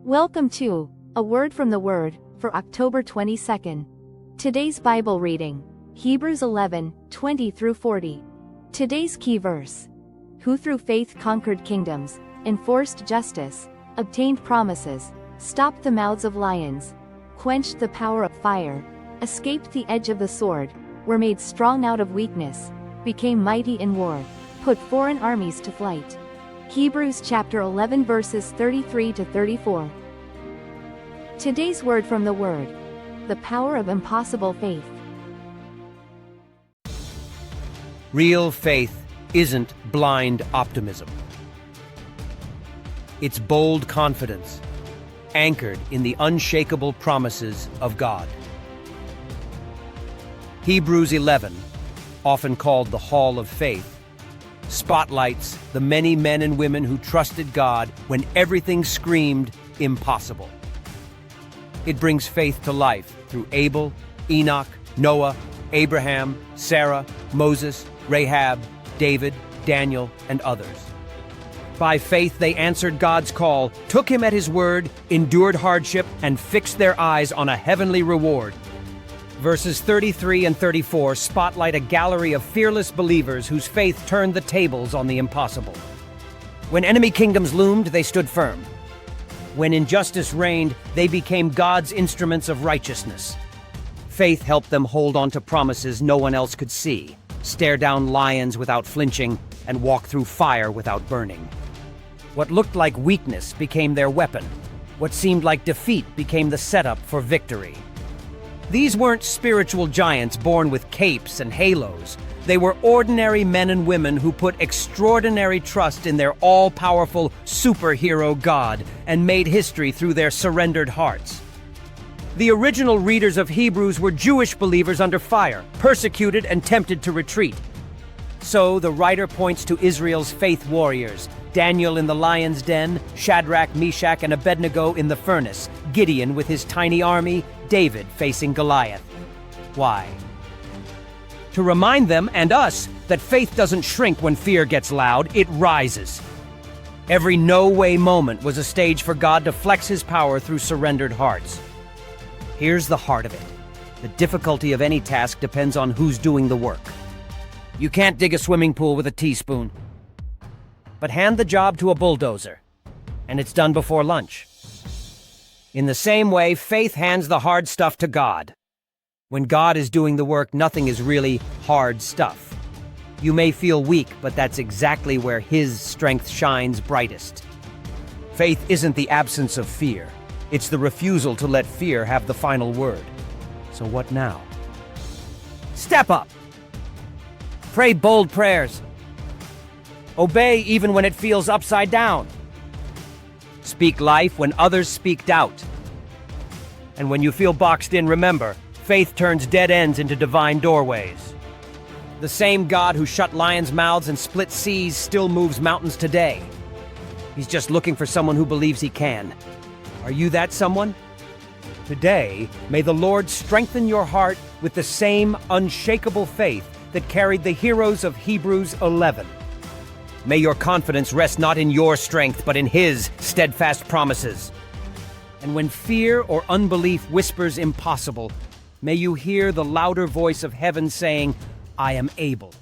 Welcome to A Word from the Word for October 22nd. Today's Bible reading, Hebrews 11:20-40. Today's key verse. Who through faith conquered kingdoms, enforced justice, obtained promises, stopped the mouths of lions, quenched the power of fire, escaped the edge of the sword, were made strong out of weakness, became mighty in war, put foreign armies to flight. Hebrews chapter 11 verses 33-34. Today's word from the Word. The power of impossible faith. Real faith isn't blind optimism. It's bold confidence, anchored in the unshakable promises of God. Hebrews 11, often called the Hall of Faith, spotlights the many men and women who trusted God when everything screamed impossible. It brings faith to life through Abel, Enoch, Noah, Abraham, Sarah, Moses, Rahab, David, Daniel, and others. By faith they answered God's call, took him at his word, endured hardship, and fixed their eyes on a heavenly reward. Verses 33 and 34 spotlight a gallery of fearless believers whose faith turned the tables on the impossible. When enemy kingdoms loomed, they stood firm. When injustice reigned, they became God's instruments of righteousness. Faith helped them hold on to promises no one else could see, stare down lions without flinching, and walk through fire without burning. What looked like weakness became their weapon. What seemed like defeat became the setup for victory. These weren't spiritual giants born with capes and halos. They were ordinary men and women who put extraordinary trust in their all-powerful superhero God and made history through their surrendered hearts. The original readers of Hebrews were Jewish believers under fire, persecuted and tempted to retreat. So the writer points to Israel's faith warriors, Daniel in the lion's den, Shadrach, Meshach, and Abednego in the furnace, Gideon with his tiny army, David facing Goliath. Why? To remind them and us that faith doesn't shrink when fear gets loud, it rises. Every no-way moment was a stage for God to flex his power through surrendered hearts. Here's the heart of it. The difficulty of any task depends on who's doing the work. You can't dig a swimming pool with a teaspoon. But hand the job to a bulldozer, and it's done before lunch. In the same way, faith hands the hard stuff to God. When God is doing the work, nothing is really hard stuff. You may feel weak, but that's exactly where His strength shines brightest. Faith isn't the absence of fear. It's the refusal to let fear have the final word. So what now? Step up! Pray bold prayers. Obey even when it feels upside down. Speak life when others speak doubt. And when you feel boxed in, remember, faith turns dead ends into divine doorways. The same God who shut lions' mouths and split seas still moves mountains today. He's just looking for someone who believes he can. Are you that someone? Today, may the Lord strengthen your heart with the same unshakable faith that carried the heroes of Hebrews 11. May your confidence rest not in your strength, but in His steadfast promises. And when fear or unbelief whispers impossible, may you hear the louder voice of heaven saying, I am able.